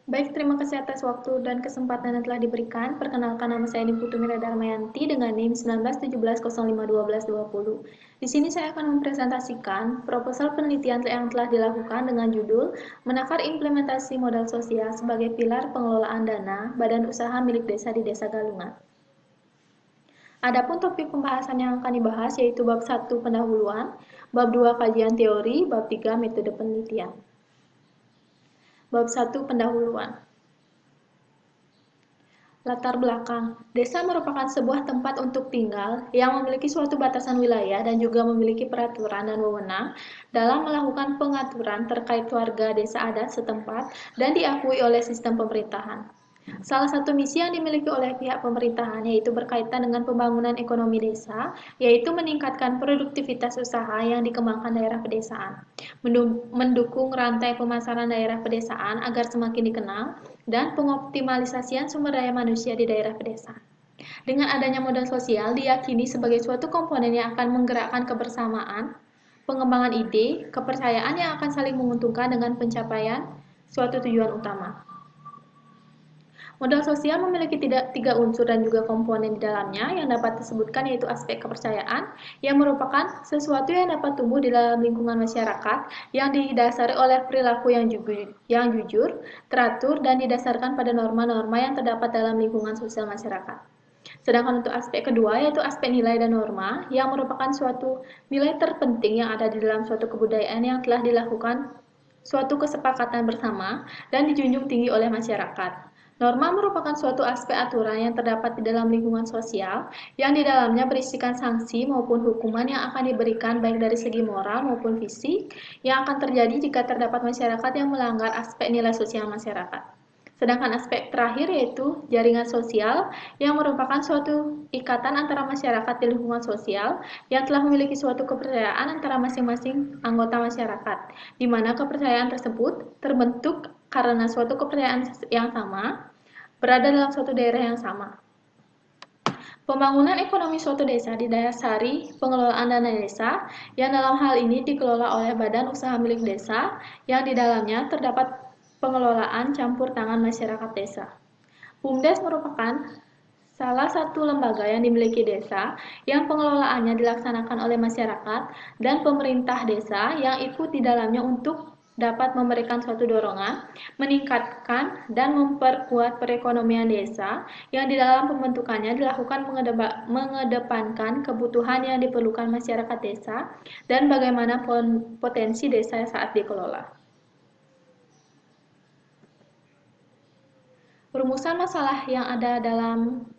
Baik, terima kasih atas waktu dan kesempatan yang telah diberikan. Perkenalkan, nama saya Niputu Mira Darmayanti dengan NIM 1917051220. Di sini saya akan mempresentasikan proposal penelitian yang telah dilakukan dengan judul Menakar Implementasi Modal Sosial sebagai Pilar Pengelolaan Dana Badan Usaha Milik Desa di Desa Galungan. Adapun topik pembahasan yang akan dibahas yaitu bab 1 pendahuluan, bab 2 kajian teori, bab 3 metode penelitian. Bab 1 pendahuluan. Latar belakang. Desa merupakan sebuah tempat untuk tinggal yang memiliki suatu batasan wilayah dan juga memiliki peraturan dan wewenang dalam melakukan pengaturan terkait warga desa adat setempat dan diakui oleh sistem pemerintahan. Salah satu misi yang dimiliki oleh pihak pemerintahan yaitu berkaitan dengan pembangunan ekonomi desa, yaitu meningkatkan produktivitas usaha yang dikembangkan daerah pedesaan, mendukung rantai pemasaran daerah pedesaan agar semakin dikenal, dan pengoptimalisasian sumber daya manusia di daerah pedesaan. Dengan adanya modal sosial diyakini sebagai suatu komponen yang akan menggerakkan kebersamaan, pengembangan ide, kepercayaan yang akan saling menguntungkan dengan pencapaian suatu tujuan utama. Modal sosial memiliki tiga unsur dan juga komponen di dalamnya yang dapat disebutkan yaitu aspek kepercayaan yang merupakan sesuatu yang dapat tumbuh di dalam lingkungan masyarakat yang didasari oleh perilaku yang jujur, teratur, dan didasarkan pada norma-norma yang terdapat dalam lingkungan sosial masyarakat. Sedangkan untuk aspek kedua yaitu aspek nilai dan norma yang merupakan suatu nilai terpenting yang ada di dalam suatu kebudayaan yang telah dilakukan suatu kesepakatan bersama dan dijunjung tinggi oleh masyarakat. Norma merupakan suatu aspek aturan yang terdapat di dalam lingkungan sosial yang di dalamnya berisikan sanksi maupun hukuman yang akan diberikan baik dari segi moral maupun fisik yang akan terjadi jika terdapat masyarakat yang melanggar aspek nilai sosial masyarakat. Sedangkan aspek terakhir yaitu jaringan sosial yang merupakan suatu ikatan antara masyarakat di lingkungan sosial yang telah memiliki suatu kepercayaan antara masing-masing anggota masyarakat, di mana kepercayaan tersebut terbentuk karena suatu kepercayaan yang sama berada dalam suatu daerah yang sama. Pembangunan ekonomi suatu desa didasari pengelolaan dana desa yang dalam hal ini dikelola oleh badan usaha milik desa yang di dalamnya terdapat pengelolaan campur tangan masyarakat desa. BUMDes merupakan salah satu lembaga yang dimiliki desa yang pengelolaannya dilaksanakan oleh masyarakat dan pemerintah desa yang ikut di dalamnya untuk dapat memberikan suatu dorongan, meningkatkan dan memperkuat perekonomian desa yang di dalam pembentukannya dilakukan mengedepankan kebutuhan yang diperlukan masyarakat desa dan bagaimana potensi desa saat dikelola. Rumusan masalah yang ada dalam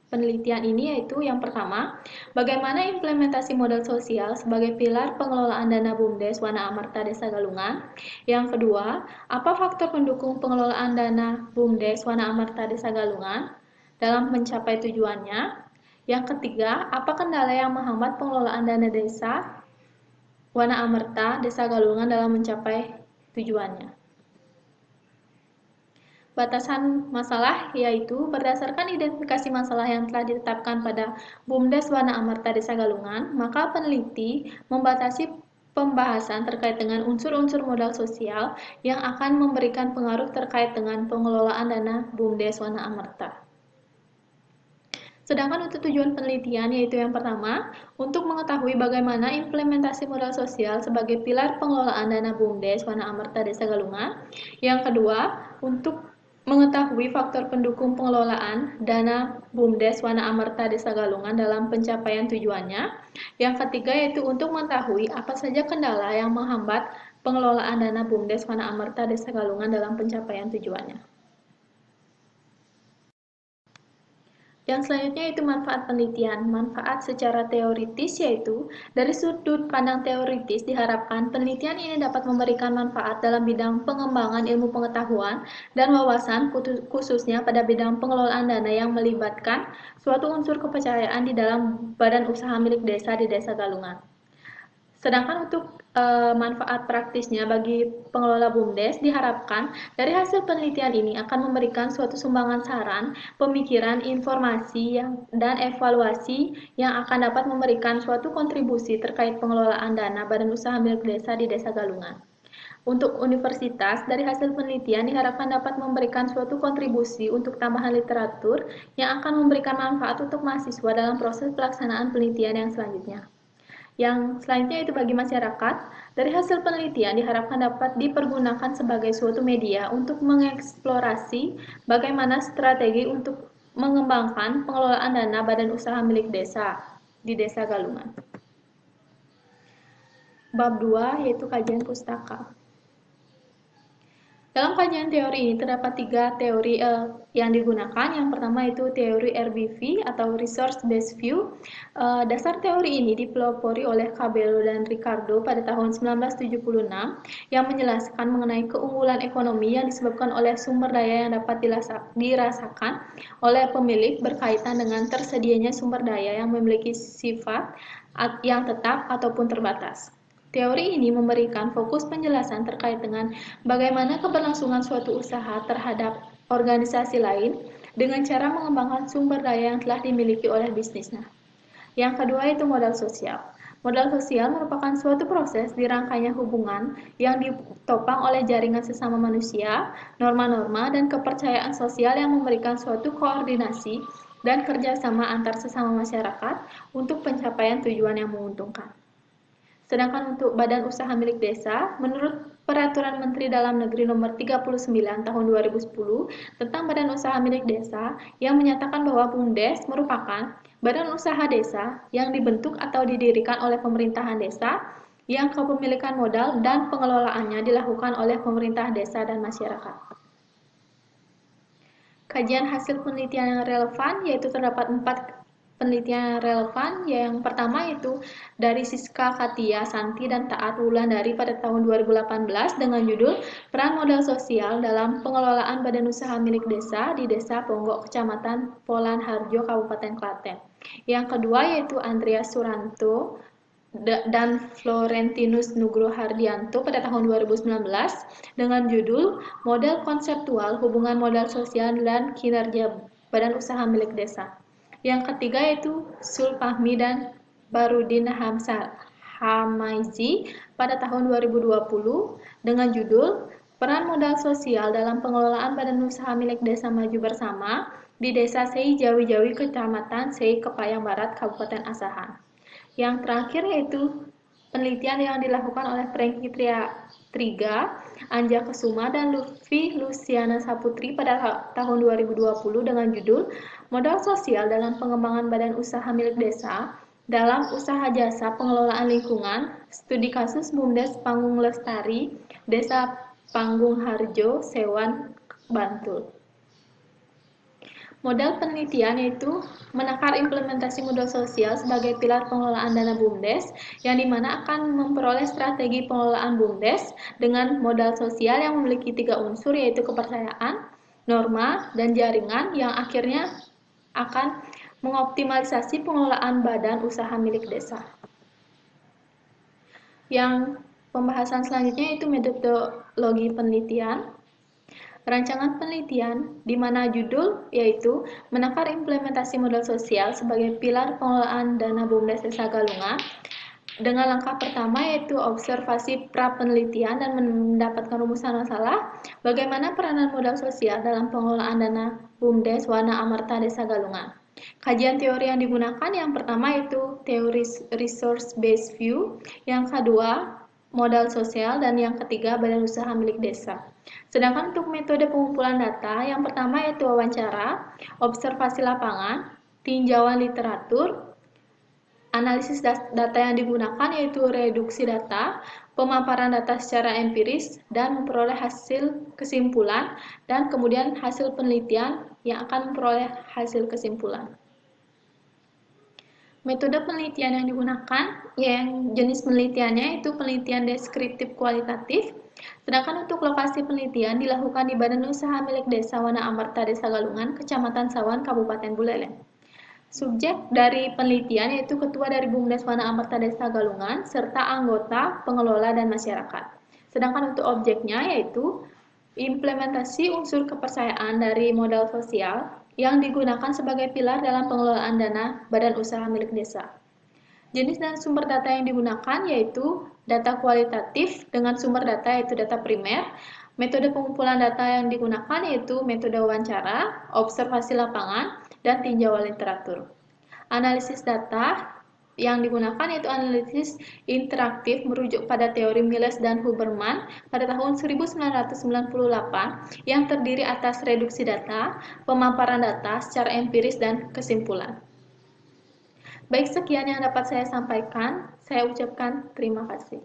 penelitian ini yaitu yang pertama, bagaimana implementasi modal sosial sebagai pilar pengelolaan dana BUMDes Wana Amarta Desa Galungan. Yang kedua, apa faktor pendukung pengelolaan dana BUMDes Wana Amarta Desa Galungan dalam mencapai tujuannya. Yang ketiga, apa kendala yang menghambat pengelolaan dana desa Wana Amarta Desa Galungan dalam mencapai tujuannya. Batasan masalah yaitu berdasarkan identifikasi masalah yang telah ditetapkan pada BUMDes Wana Amarta Desa Galungan, maka peneliti membatasi pembahasan terkait dengan unsur-unsur modal sosial yang akan memberikan pengaruh terkait dengan pengelolaan dana BUMDes Wana Amarta. Sedangkan untuk tujuan penelitian yaitu yang pertama, untuk mengetahui bagaimana implementasi modal sosial sebagai pilar pengelolaan dana BUMDes Wana Amarta Desa Galungan. Yang kedua, untuk mengetahui faktor pendukung pengelolaan dana BUMDes Wana Amarta Desa Galungan dalam pencapaian tujuannya. Yang ketiga yaitu untuk mengetahui apa saja kendala yang menghambat pengelolaan dana BUMDes Wana Amarta Desa Galungan dalam pencapaian tujuannya. Yang selanjutnya itu manfaat penelitian. Manfaat secara teoritis yaitu dari sudut pandang teoritis diharapkan penelitian ini dapat memberikan manfaat dalam bidang pengembangan ilmu pengetahuan dan wawasan khususnya pada bidang pengelolaan dana yang melibatkan suatu unsur kepercayaan di dalam badan usaha milik desa di Desa Galungan. Sedangkan untuk manfaat praktisnya bagi pengelola BUMDes diharapkan dari hasil penelitian ini akan memberikan suatu sumbangan saran, pemikiran, informasi dan evaluasi yang akan dapat memberikan suatu kontribusi terkait pengelolaan dana badan usaha milik desa di Desa Galungan. Untuk universitas, dari hasil penelitian diharapkan dapat memberikan suatu kontribusi untuk tambahan literatur yang akan memberikan manfaat untuk mahasiswa dalam proses pelaksanaan penelitian yang selanjutnya. Yang selanjutnya itu bagi masyarakat, dari hasil penelitian diharapkan dapat dipergunakan sebagai suatu media untuk mengeksplorasi bagaimana strategi untuk mengembangkan pengelolaan dana badan usaha milik desa di Desa Galungan. Bab 2 yaitu kajian pustaka. Dalam kajian teori ini terdapat 3 teori yang digunakan. Yang pertama itu teori RBV atau Resource Based View. Dasar teori ini dipelopori oleh Cabello dan Ricardo pada tahun 1976 yang menjelaskan mengenai keunggulan ekonomi yang disebabkan oleh sumber daya yang dapat dirasakan oleh pemilik berkaitan dengan tersedianya sumber daya yang memiliki sifat yang tetap ataupun terbatas. Teori ini memberikan fokus penjelasan terkait dengan bagaimana keberlangsungan suatu usaha terhadap organisasi lain dengan cara mengembangkan sumber daya yang telah dimiliki oleh bisnisnya. Yang kedua itu modal sosial. Modal sosial merupakan suatu proses dirangkainya hubungan yang ditopang oleh jaringan sesama manusia, norma-norma, dan kepercayaan sosial yang memberikan suatu koordinasi dan kerjasama antar sesama masyarakat untuk pencapaian tujuan yang menguntungkan. Sedangkan untuk badan usaha milik desa, menurut Peraturan Menteri Dalam Negeri Nomor 39 Tahun 2010 tentang badan usaha milik desa yang menyatakan bahwa BUMDes merupakan badan usaha desa yang dibentuk atau didirikan oleh pemerintahan desa yang kepemilikan modal dan pengelolaannya dilakukan oleh pemerintah desa dan masyarakat. Kajian hasil penelitian yang relevan yaitu terdapat 4 penelitian relevan. Yang pertama itu dari Siska Katia Santi dan Taat Wulandari pada tahun 2018 dengan judul Peran Modal Sosial dalam Pengelolaan Badan Usaha Milik Desa di Desa Ponggok, Kecamatan Polan Harjo, Kabupaten Klaten. Yang kedua yaitu Andreas Suranto dan Florentinus Nugroho Hardianto pada tahun 2019 dengan judul Model Konseptual Hubungan Modal Sosial dan Kinerja Badan Usaha Milik Desa. Yang ketiga yaitu Sulfahmi dan Barudin Hamaizi pada tahun 2020 dengan judul Peran Modal Sosial dalam Pengelolaan Badan Usaha Milik Desa Maju Bersama di Desa Sei Jawi-Jawi, Kecamatan Sei, Kepayang Barat, Kabupaten Asahan. Yang terakhir yaitu penelitian yang dilakukan oleh Franky Triga, Anja Kesuma, dan Lutfi Luciana Saputri pada tahun 2020 dengan judul Modal Sosial dalam Pengembangan Badan Usaha Milik Desa dalam Usaha Jasa Pengelolaan Lingkungan, Studi Kasus BUMDes Panggung Lestari, Desa Panggung Harjo, Sewan, Bantul. Modal penelitian yaitu menakar implementasi modal sosial sebagai pilar pengelolaan dana BUMDes, yang dimana akan memperoleh strategi pengelolaan BUMDes dengan modal sosial yang memiliki 3 unsur yaitu kepercayaan, norma, dan jaringan yang akhirnya akan mengoptimalisasi pengelolaan badan usaha milik desa. Yang pembahasan selanjutnya yaitu metodologi penelitian. Rancangan penelitian di mana judul yaitu menakar implementasi modal sosial sebagai pilar pengelolaan dana BUMDes Desa Galungan dengan langkah pertama yaitu observasi pra-penelitian dan mendapatkan rumusan masalah bagaimana peranan modal sosial dalam pengelolaan dana BUMDes Wana Amerta Desa Galungan. Kajian teori yang digunakan yang pertama yaitu teori resource based view, yang kedua modal sosial, dan yang ketiga badan usaha milik desa. Sedangkan untuk metode pengumpulan data, yang pertama yaitu wawancara, observasi lapangan, tinjauan literatur, analisis data yang digunakan yaitu reduksi data, pemaparan data secara empiris, dan memperoleh hasil kesimpulan, dan kemudian hasil penelitian yang akan memperoleh hasil kesimpulan. Metode penelitian yang digunakan, yang jenis penelitiannya itu penelitian deskriptif kualitatif, sedangkan untuk lokasi penelitian dilakukan di Badan Usaha Milik Desa Wana Amerta Desa Galungan, Kecamatan Sawan, Kabupaten Buleleng. Subjek dari penelitian yaitu Ketua dari BUMDes Wana Amerta Desa Galungan, serta anggota, pengelola, dan masyarakat. Sedangkan untuk objeknya yaitu implementasi unsur kepercayaan dari modal sosial yang digunakan sebagai pilar dalam pengelolaan dana badan usaha milik desa. Jenis dan sumber data yang digunakan yaitu Data kualitatif dengan sumber data yaitu data primer. Metode pengumpulan data yang digunakan yaitu metode wawancara, observasi lapangan, dan tinjauan literatur. Analisis data yang digunakan yaitu analisis interaktif merujuk pada teori Miles dan Huberman pada tahun 1998 yang terdiri atas reduksi data, pemaparan data secara empiris, dan kesimpulan. Baik, sekian yang dapat saya sampaikan. Saya ucapkan terima kasih.